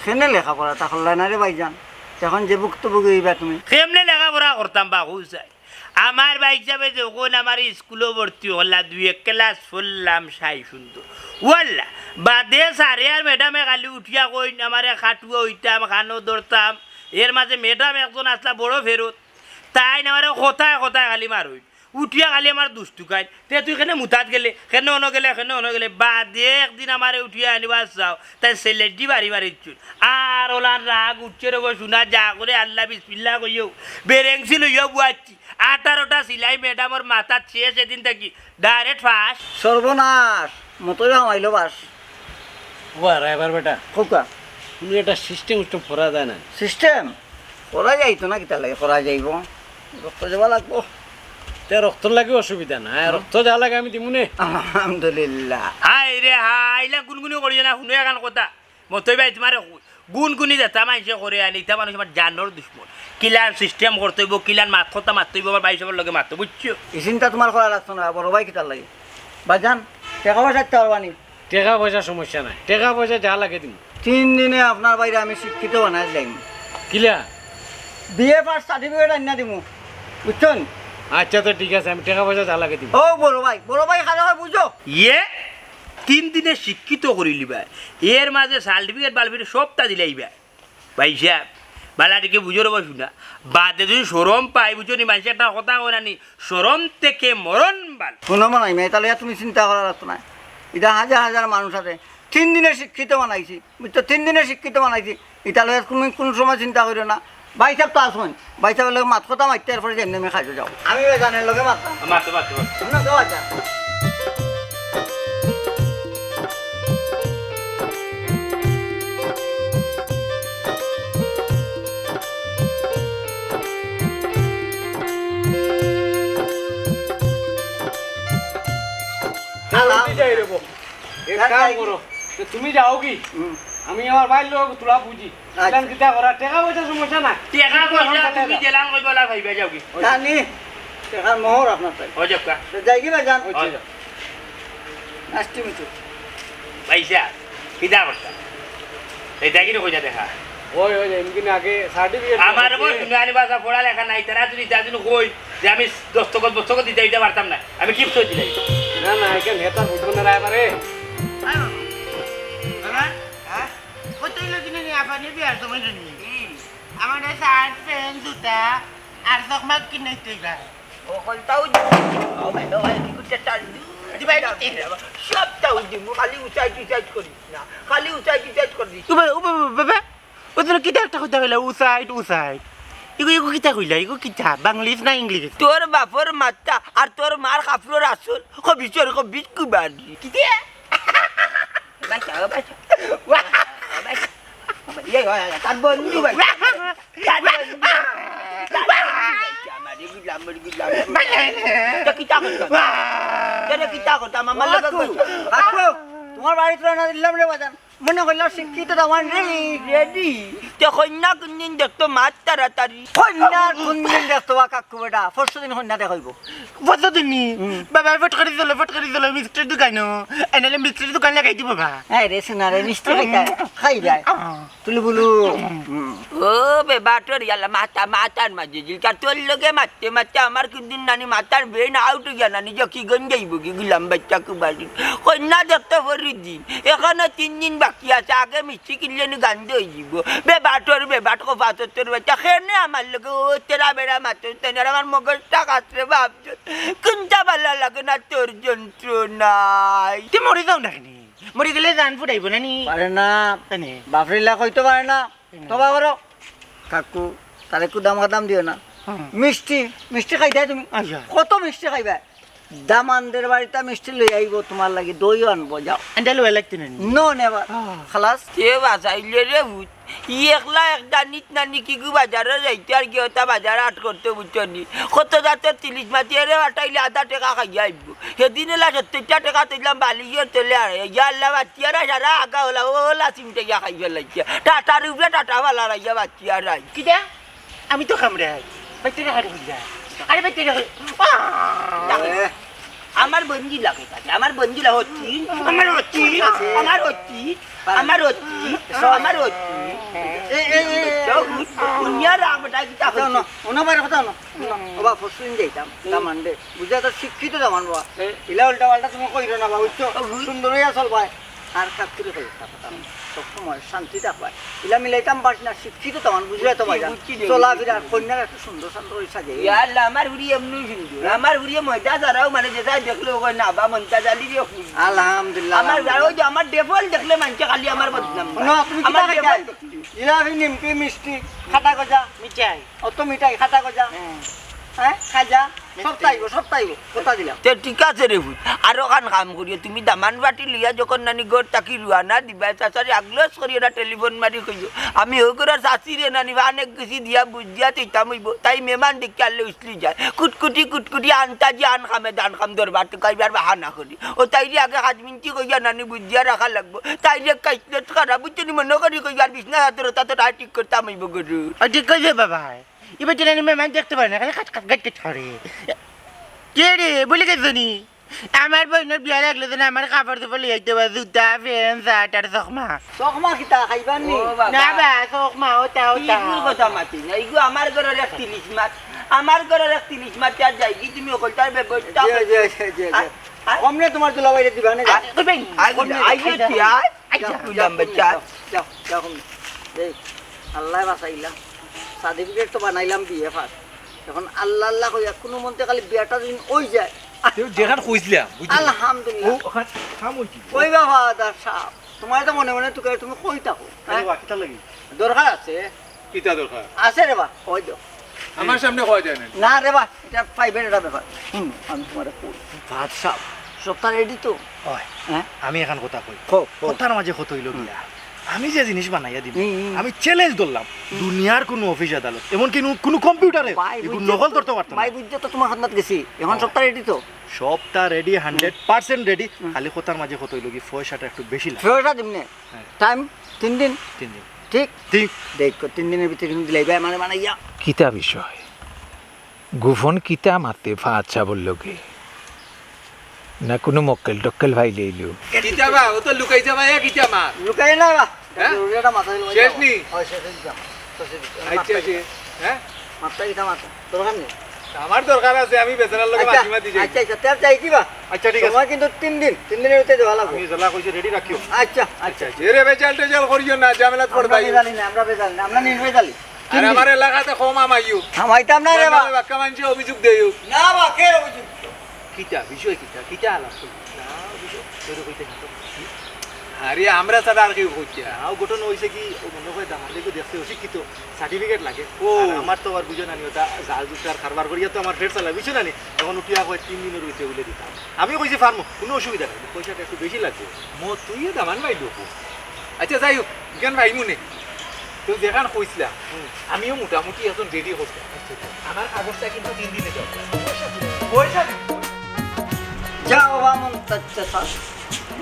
সেনে লেখাপড়া তা হল্লা না রে ভাইজান তখন যে ভুক্তভোগী হইবা তুমি কেমনে লেখাপড়া করতাম বা হুসাই আমার ভাই হিসাবে যখন আমার স্কুলে ভর্তি হল্লা 2 ক্লাস পড়লাম সাই সুন্দর ওয়াল্লা বাদে সারে আর ম্যাডামে খালি উঠিয়া কই আমারে খাটুয়া হইতাম খানো ধরতাম এর মাঝে ম্যাডাম একজন আসলা বড় ফেরত তাই আমারে কথায় কথায় খালি মার হইল উঠিয়া খালি আমার দুষ্টু খাই তে তুই কেনে মুতাত গেলে কেনে অন গেলে বাদে একদিন আমারে উঠিয়া আনিবার চাও তাই সেলেটি বাড়ি বাড়িছুন আর ওলার রাগ উঠছে রে শোনা যা করে আল্লাহ বিসমিল্লাহ কইও বেরেংসি লইয়া বুয়াচ্ছি 18টা সিলাই ম্যাডামর মাথার শেষ এদিন থাকি ডাইরেক্ট ফাঁস সর্বনাশ মতই হামাইলো বাস ওয়া রাইবার বেটা খোকা তুমি একটা সিস্টেম করা যায় না সিস্টেম করা যাইতো না কিতা লাগে করা যাইব রক্ত যাওয়া লাগবো তে রক্ত লাগে অসুবিধা না রক্ত যা লাগে আমি দিমুনে আলহামদুলিল্লাহ হাই রে হাইলা গুনগুনি করিও না শুনে এখন কথা মতই ভাই তোমার গুনগুনি যেতা মানুষে করে আনি ইতা মানুষ আমার জানোর দুশ্মন কিলান সিস্টেম করতে হইব কিলান মাত কথা মারতে হইব আমার বাইশের লগে মারতে বুঝছো এই চিন্তা তোমার করা লাগতো না বড় ভাই কিতার লাগে বাজান টাকা পয়সা পারবানি টাকা পয়সা সমস্যা নাই টাকা পয়সা যা লাগে দিম 3 দিনে আপনার বাইরে আমি শিক্ষিত বানাই যাইম কিলা বিএ পাস সার্টিফিকেট আনিয়া দিমু বুঝছেন আচ্ছা তো ঠিক আছে আমি টাকা পয়সা যা লাগে দিম ও বড় ভাই খালি হয় বুঝো ইয়ে 3 দিনে শিক্ষিত করি লিবা এর মাঝে সার্টিফিকেট বালফিট সবটা দিলাইবা ভাই সাহেব বালাটিকে বুঝো রবা শুনা বাদে যদি সরম পাই বুঝো নি মানুষ একটা কথা হয় না নি সরম থেকে মরণ বাল কোনো বানাই নাই তাহলে তুমি চিন্তা করা লাগতো না এটা হাজার মানুষ আছে 3 দিনে শিক্ষিত বানাইছি বুঝছো 3 দিনে শিক্ষিত বানাইছি এটা লয়ে তুমি কোন সময় চিন্তা করিও না ভাই সাহেব তো আসুন ভাই সাহেবের লগে মাত কথা মারতে এরপরে যেমনি আমি খাইতে যাও আমি জানের লগে মারতাম মারতে না তো আচ্ছা তুমি যাও কি আমি আমার ভাই লোক তোরা বুঝি ইলান কিতা করা টাকা পয়সা সমস্যা না টেকা পয়সা তুমি জেলান কই বলা ভাইবা যাও কি জানি টাকার মোহর আপনার তাই ও যাক কা যাই কি ভাই জান নাস্তি মিটু পয়সা কিদা করতা এই দেখি কই যা দেখা ওই ওই এমকিন আগে সার্টিফিকেট আমার বই শুনানি ভাষা পড়া লেখা নাই তারা যদি তাদিন কই যে আমি দস্তখত দিতে পারতাম না আমি কি সই দিলাই না না এখানে নেতা বুঝবো না এবারে বাবা কতই লোক কিনে নিয়ে আপনি বিয়ার সময় জানি আমার শার্ট প্যান্ট জুতা আর চকমাক কিনে দিবা ও কলতাও ও ভাই কি করতে চাল দিবাই সবটাও দিব খালি উচাই করিস না খালি উচাই করিস বাবা ও তো কিতা একটা কথা কইলা উসাইড ইগো কিতা কইলা ইগো কিতা বাংলিশ না ইংলিশ তোর বাপর মাত্তা আর তোর মার কাপড় আসল বিচর বিচ কুবারি কিতে বাচ্চা ইয়ে তার বন্ধু তোমার বাড়িতে রান্না দিলাম রে বাজান মনে করলাম শিক্ষিত আমার রেডি তে কন্যা কোনদিন দেখতো মাছ তাড়াতাড়ি কন্যার কোনদিন দেখতো বা কাকু বেটা পরশু দিন কন্যা দেখাইব বলতো তুমি বাবা ফটকারি চলো মিষ্টির দোকান এনালে মিষ্টির দোকান লাগাই দিব বাবা হ্যাঁ রে সিনারে মিষ্টি খাই যায় তুলি বলু ও বেবাটোর ইয়ালা মাতার মাঝে জিলকা তোর লগে মারতে আমার কোনদিন নানি মাতার ব্রেন আউট গিয়া নানি কি গন যাইব কি গুলাম বাচ্চা কুবারি কন্যা দেখতে পরি দিন এখানে 3 দিন বাকি আছে আগে মিষ্টি কিনলে নি গান্ধ হয়ে যাব বেবাট কো পাথর তোর বাচ্চা খেনে আমার লগে ও তেরা বেড়া মাতর তেনার আমার মগজটা কাতরে ভাবছ কোনটা ভালো লাগে না তোর যন্ত্রণাই তুমি মরে যাও না কেন মরে গেলে জান ফুটাইব না নি পারে না বাপরিলা কইতে পারে না তবা করো কাকু তারে দাম দিও না মিষ্টি খাইতে তুমি কত মিষ্টি খাইবা দামানদের বাড়িতে মিষ্টি লই আইব তোমার লাগি দইও আনবো যাও এন্ডা লয় লাগতে না নো নেভার খালাস কে বাঁচাইলে রে ভূত একলা একটা নিত নানি কি বাজারে যাইতে আর কি ওটা বাজারে আট করতে বুঝছো নি কত জাতের 30 মাতি রে আটাইলে আধা টাকা খাইয়া আইব সেদিন এলা 70 টাকা তুললাম বালিয়ে তোলে আর ইয়াল্লা বাচ্চারা সারা আগা হলা ওলা চিমটে গিয়া খাইবে লাগছে টাটার উপরে টাটা বালা রাইয়া বাচ্চার রাই কিটা আমি তো খামরাই বাইতে না হারি যা আরে বাইতে না আমার বন্ধু লাগে আমার বন্ধু হচ্ছি আমার হচ্ছি শিক্ষিত দামান বাবা ইলা উল্টা পাল্টা তুমি কইরো না বাবা সুন্দর হইয়া চল ভাই আর কাকুরে কই সবসময় শান্তি থাকবাই ইলা মিলাইতাম পারছি না শিক্ষিত তেমন বুঝলে তো ভাই চলা ফিরা কন্যার একটু সুন্দর শান্ত সাজে ইয়াল্লা আমার হুড়ি এমনি সুন্দর আমার হুড়ি ময়দা যারাও মানে যেটা দেখলে ওই না বা মনটা জালি রে আলহামদুলিল্লাহ আমার ওই যে আমার ডেভল দেখলে মানছে খালি আমার বদনাম তুমি আমার ডেভল জিলাপি নিমকি মিষ্টি খাটা গজা মিঠাই অত মিঠাই খাটা গজা হ্যাঁ খাজা সব তাইব কথা দিলাম তে ঠিক আছে রে ভূত আরো কাম করিয়ে তুমি দামান বাটি লিয়া যখন নানি গোর তাকি রুয়ানা দিবা চাচারি আগলস করিয়ে না টেলিফোন মারি কইও আমি ও করে চাচি রে নানি অনেক কিছু দিয়া বুঝিয়া তিতাম হইব তাই মেহমান দেখে আনলে উসলি যায় কুটকুটি আনতাজি আন খামে দান খাম দরবার তো কইবার বাহানা করি ও তাই আগে 5 মিনিট কইয়া নানি বুঝিয়া রাখা লাগবো তাই যে কাইতে খারাপ বুঝছি মনে করি কইবার বিছনা হাতের তা তো ঠিক করতাম হইব গরু ঠিক কইছে বাবা এবার জানি মেহমান দেখতে পারে না খালি কাট ছড়ে কে রে বলে গেছো নি আমার বোনের বিয়া লাগলে তো আমার কাপড় চোপড় লিয়ে আইতে পারে জুতা প্যান্ট শার্ট আর চকমা কিতা খাইবার নি না বা চকমা ওটা ইগুর কথা মাতি না ইগু আমার ঘরের 31 মাস আমার ঘরের 31 মাস আর যাই কি তুমি ওকলটার ব্যবস্থা অমনে তোমার দুলা বাইরে দিবা না কইবেন যাও আল্লাহ বাঁচাইলাম সার্টিফিকেট তো বানাইলাম বিয়ে ফার্স্ট এখন আল্লাহ কইয়া কোনো মন্ত্রে খালি বিয়াটা যদি ওই যায় যেখান কইছিলাম আলহামদুলিল্লাহ কই বাবা দার সাহেব তোমার তো মনে তুমি কই থাকো দরকার আছে কিতা দরকার আছে রে বা কই দাও আমার সামনে কয় যায় না রে বা এটা প্রাইভেট এটা ব্যাপার আমি তোমার কই ভাত সাহেব সপ্তাহ রেডি তো হয় হ্যাঁ আমি এখন কথা কই কো কথার মাঝে কত হইল গিয়া আমি যে জিনিস বানাইয়া দিব আমি চ্যালেঞ্জ ধরলাম দুনিয়ার কোনো অফিস আদালত এমনকি কোনো কম্পিউটারে এগুলো নকল ধরতে পারতাম ভাই বুঝছো তো তোমার হাত গেছি এখন সপ্তাহ রেডি তো সবটা রেডি 100% রেডি খালি কথার মাঝে কত হইল কি পয়সাটা একটু বেশি লাগে ফেরোটা দিমনে টাইম 3 দিন 3 দিন ঠিক ঠিক দেখো 3 দিনের ভিতরে কিন্তু দিলাই ভাই মানে ইয়া কিতা বিষয় গোপন কিতা মারতে আচ্ছা বললো কি না কোনো মক্কেল টক্কেল ভাই লইলো কিতা বা ও তো লুকাই যাবা কিতা মা লুকাই না বা হ্যাঁ? এটা মাথা দিল শেষ নি? হয় শেষ দিলাম আচ্ছা হ্যাঁ মাথা কিটা মাথা দরকার নেই আমার দরকার আছে আমি বেচারার লগে আচ্ছা মাঝি মাঝি যাই আচ্ছা আচ্ছা তেল চাই দিবা আচ্ছা ঠিক আছে তোমার কিন্তু 3 দিন 3 দিনের ভিতরে দেওয়া লাগবে আমি জলা কইছি রেডি রাখিও আচ্ছা আচ্ছা এরে বেচাল টেচাল করিও না ঝামেলা আমরা পড়বাই বেজালি না আমরা বেজালি না আমরা নির্বেজালি আর আমার এলাকাতে কম আমাইও আমাইতাম না রে বা বাক্কা মানুষ অভিযোগ দেইও না বা কে বুঝি কিতা বিষয় কিতা কিতা আলাপ না বিষয় তোর কইতে আরে আমরা ছাড়া আর কেউ কইতে আও ঘটনা হইছে কি ও মনে হয় দামার দেখো দেখছে অশিক্ষিত সার্টিফিকেট লাগে ও। আর আমার তো আর বুঝো না নি ওটা জাল জুতার কারবার করিয়া তো আমার ফের চালা বুঝছো না নি এখন উঠিয়া কয় 3 দিনের হইতে বলে দিতাম আমি কইছি ফার্মো কোনো অসুবিধা নাই পয়সাটা একটু বেশি লাগবে মো তুই দামান ভাই লোক আচ্ছা যাই হোক জ্ঞান ভাই মনে তুই দেখান কইছিলা আমিও মোটামুটি এখন রেডি করতাম আমার কাগজটা কিন্তু 3 দিনে যাবে পয়সা দিব যাও বা মন তাচ্চা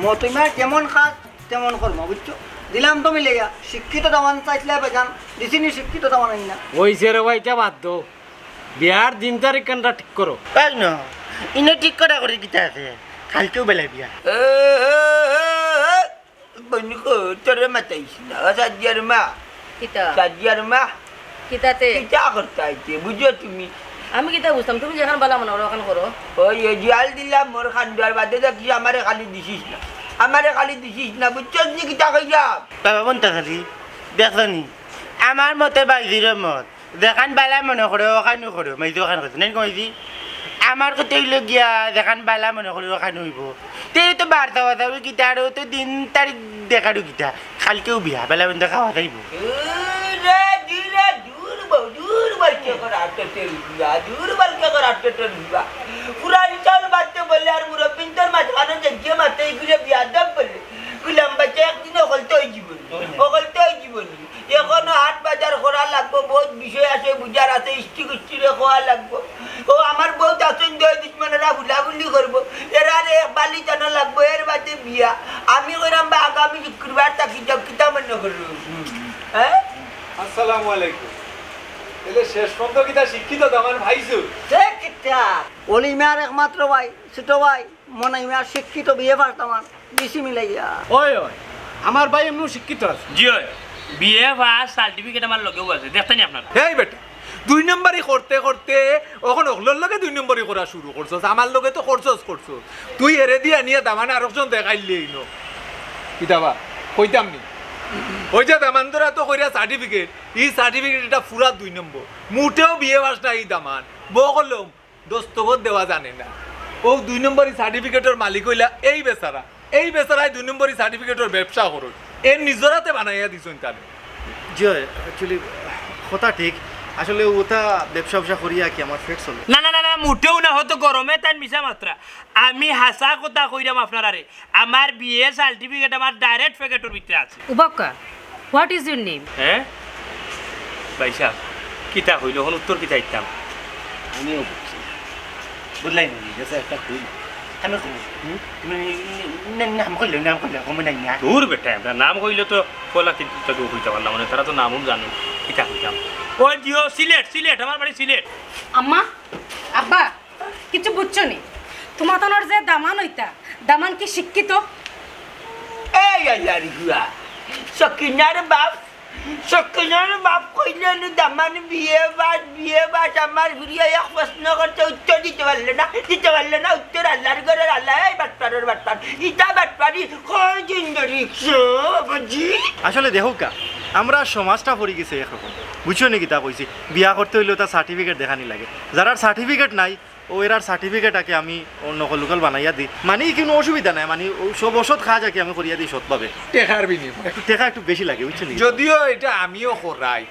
মতুমা কেমন কাজ তেমন কর্ম বুঝছো দিলাম তো মিলে গা শিক্ষিত দামান চাইছিলে বেজান দিছিনি শিক্ষিত দামান না ওইছে রে ভাই এটা বাদ দো বিয়ার দিন তারিখ কানটা ঠিক করো তাই না ইনে ঠিক করা করে কিতা আছে কালকেও বেলায় বিয়া বনিকো তোরে মাতাইছ না সাজিয়ার মা কিতা সাজিয়ার মা কিতাতে কিটা করতে আইছে বুঝছো তুমি আমি কিতা বুঝতাম তুমি যেখান বালা মনে করো ওখান করো ওই জিয়াল দিলাম মোর খান্ডার বাদে দেখি আমারে খালি দিছিস না আমারে খালি দিছিস না বুঝছো নি কিটা কইয়া বাবা বনতা খালি দেখনি আমার মতে বাইজির মত দেখান বালা মনে করে ওখানে করো মাইজি ওখানে করছে নাই কইছি আমার কথা হইলো গিয়া দেখান বালা মনে করে ওখানে হইব তে তো বার্তা কথা হইব কিতা আর তো দিন তারিখ দেখারও কিতা কালকেও বিয়া বেলা বন্ধ খাওয়া যাইব রে দিলে দূর বালকে করে আটতে বিয়া দূর বালকে করে আটতে বিয়া পুরান চাল বাতে বলে আর মুরব্বিন তোর মাঝখানে যে মাতে এগুলো বিয়া দাম বলে গুলাম বাচ্চা একদিন অকলতে হয়ে জীবন অকলতে হয়ে জীবন এখনো হাট বাজার করা লাগবো বহুত বিষয় আছে বুঝার আছে ইষ্টি কুষ্টিরে খাওয়া লাগবো ও আমার বহুত আছেন দুই দুশ্মনেরা বুলাবুলি করবো এরা বালি জানা লাগবো এর বাদে বিয়া আমি কইরাম বা আগামী শুক্রবার তাকি যাব কিতা মনে করবো হ্যাঁ আসসালামু আলাইকুম এলে শেষ পর্যন্ত কিটা শিক্ষিত দামান ভাইছু সে কিতা অলিমার একমাত্র ভাই ছোট ভাই মনে ইমার শিক্ষিত বিয়ে পারতাম বেশি মিলাইয়া ওই ওই আমার ভাই এমনি শিক্ষিত আছে জি হয় বিয়ে পাস সার্টিফিকেট আমার লগেও আছে দেখতেনি আপনার এই বেটা 2 নম্বরই করতে করতে এখন ওগুলোর লগে 2 নম্বরই করা শুরু করছস আমার লগে তো করছস তুই এরে দিয়া নিয়ে দামান আরেকজন দেখাইলেই নো কিতাবা কইতাম নি ওই যে দামান তোরা তো কইরা সার্টিফিকেট এই সার্টিফিকেট এটা পুরা 2 নম্বর মুটেও বিয়ে বাসটা এই দামান বকলম দস্তখত দেওয়া জানে না ও 2 নম্বরই সার্টিফিকেটের মালিক হইলা এই বেচারাই 2 নম্বরই সার্টিফিকেটের ব্যবসা করো এর নিজরাতে বানাইয়া দিছুন তারে জি অ্যাকচুয়ালি কথা ঠিক আসলে ওটা ব্যবসা করিয়া কি আমার ফেট চলে না না না না মুঠেও না হয়তো গরমে তাই মিশা মাত্রা আমি হাসা কথা কইরাম আপনারে আমার বিয়ে সার্টিফিকেট আমার ডাইরেক্ট প্যাকেটের ভিতরে আছে উবাক্কা হোয়াট ইজ ইউর নেম হ্যাঁ ভাইসা কিতা হইল হন উত্তর কিতা ইতাম আমিও বুঝছি বুঝলাই নি গেছে একটা ভুল আমি তুমি নাম কইলে কমে নাই না দূর বেটা আমরা নাম কইলে তো কলা কিন্তু হইতে পারলাম মানে তারা তো নামও জানো কিতা হইতাম ওই জিও সিলেট আমার বাড়ি সিলেট আম্মা আব্বা কিছু বুঝছো নি তোমার তনর যে দামান হইতা দামান কি শিক্ষিত এই আল্লাহর গুয়া সকিনার বাপ কইলে দামান বিয়ে বাস আমার ঘুরিয়ে এক প্রশ্ন করতে উত্তর দিতে পারলে না উত্তর আল্লাহর ঘরের আল্লাহ এই বাটপার ইটা বাটপারি কয় দিন ধরে বুঝি আসলে দেখো কা আমরা সমাজটা পড়ে গেছে একরকম বুঝছো নাকি তা কইছি বিয়া করতে হইলেও তার সার্টিফিকেট দেখানি লাগে যারা সার্টিফিকেট নাই ও এরার সার্টিফিকেট আমি নকল লোকাল বানাইয়া দিই মানে কোনো অসুবিধা নাই মানে সব ওষুধ খাওয়া যাকে আমি করিয়া দিই সৎভাবে টেকার বিনিময় একটু টেকা একটু বেশি লাগে বুঝছো নাকি যদিও এটা আমিও করাই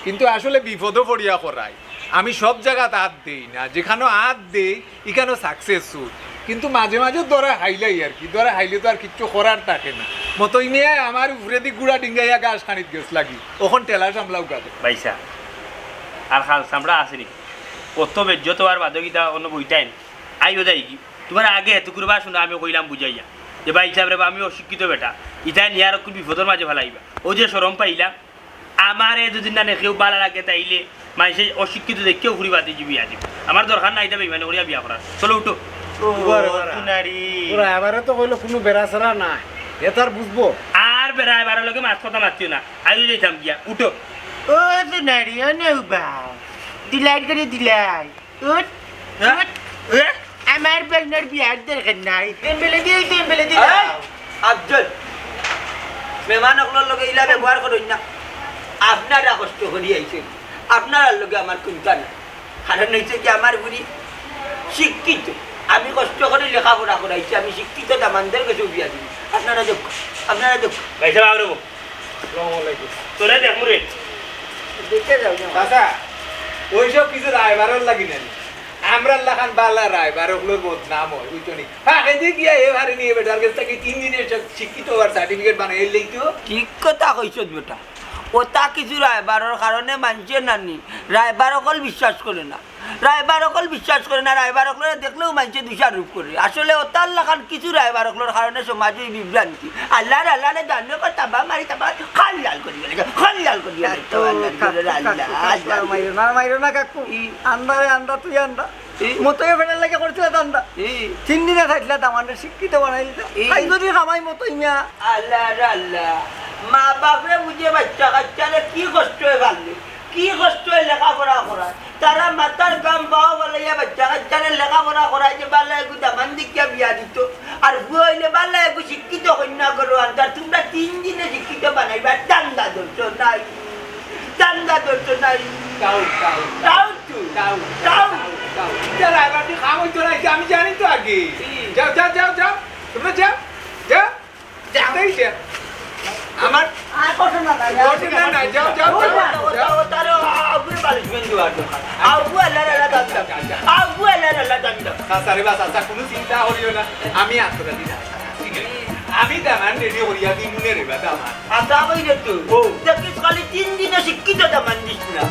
কিন্তু আসলে বিপদও পড়িয়া করাই আমি সব জায়গাতে হাত দেই না যেখানে হাত দেই এখানে সাকসেসফুল কিন্তু মাঝে মাঝে ধরে হাইলাই আর কি, ধরে হাইলে তো আর কিচ্ছু করার থাকে না। মতই নিয়ে আমার উপরে দিক গুড়া ডিঙ্গাইয়া গাছ খানিত গেছ লাগি, ওখন টেলা সামলাও গাছে। ভাইসা আর খাল সামড়া আসেনি কত বেজ্জত আর বাদকিতা অন্য বইটাই আইও যাই কি তোমার আগে এত করবা শুনে আমি কইলাম বুঝাইয়া যে ভাই হিসাবে আমি অশিক্ষিত বেটা ইটাই নিয়ার খুব বিপদের মাঝে ফেলাইবা ও যে সরম পাইলাম আমার এ দুদিন না কেউ বালা লাগে তাইলে মানুষের অশিক্ষিত দেখেও ঘুরি বাতি যাবি আজি আমার দরকার নাই যাবে মানে করিয়া বিয়া করার। চলো উঠো। তোরা এবারে তো কইলো কোনো বেড়াছাড়া নাই, এ তার বুঝবো। আর বেড়ায় বারো লোকে মাছ কথা মারছিও না, আইও যাইতাম গিয়া উঠো। ও সোনারি ও নেউবা দিলাই করে দিলাই উঠ উঠ আমার বেলনার বিয়ার দরকার নাই এমবেলে দিলাই আফজল মেহমানগুলোর লগে ইলা ব্যবহার করুন না। আপনারা কষ্ট করি আইছেন, আপনার লগে আমার চিন্তা নাই। কারণ হয়েছে যে আমার বুড়ি শিক্ষিত, আমি কষ্ট করে লেখাপড়া করাইছি, আমি শিক্ষিত দামানদের কাছে বিয়া দিই। আপনারা দেখ, আপনারা দেখ ভাইসা বাবু তোরে দেখ মুরে দেখে যাও না। চাচা ওইসব কিছু রায়বারের লাগি না, আমরা লাখান বালা রায়বারগুলোর বদনাম হয় বুঝছনি। হ্যাঁ হেঁটে গিয়া এবারে নিয়ে বেটার কাছ থেকে 3 দিনের শিক্ষিত হওয়ার সার্টিফিকেট বানাই এলেই তো ঠিক কথা কইছ বেটা। ওটা কিছু রায়বারের কারণে মানছে নানি, রায়বার অকল বিশ্বাস করে না, রায়বার অকল বিশ্বাস করে না, রায়বার অকলের দেখলেও মানছে দোষারোপ করে। আসলে ওটার লাখান কিছু রায়বার অকলের কারণে সমাজে বিভ্রান্তি। আল্লাহ আল্লাহ জানলে তাবা মারি তাবা খাল লাল করি গেলে, খাল লাল করি গেলে। মাইরো না কাকু, আন্দারে আন্দা তুই আন্দা মতই ফেরার লাগে করছিল দান্দা 3 দিনে থাকলে দামানটা শিক্ষিত বানাই দিতে তাই যদি খামাই মতই মিয়া। আল্লাহ আল্লাহ, মা বাপরে বুঝে বাচ্চা কাচ্চারে কি কষ্ট হয়ে পারলে, কি কষ্ট হয়ে লেখাপড়া করায়। তারা মাথার গাম পাওয়া বলে বাচ্চা কাচ্চারে লেখাপড়া করায় যে বাল্লা একটু দামান দিকে বিয়া দিত, আর বুয়া হইলে বাল্লা একটু শিক্ষিত কন্যা করো আনতার। তোমরা 3 দিনে শিক্ষিত বানাইবা, দাঙ্গা ধরছো নাই, দাঙ্গা ধরছো নাই। আমি জানি তো আগে। যাও যাও যাও যাও তোমরা যাও যাও যাও আমার না যাও যাও কোনো চিন্তা করিও না, আমি আত্মরাধি আমি দামান রেডি করিয়া দিই মনে রেবা দামান আচ্ছা, 3 দিনে শিক্ষিত দামান দিস না।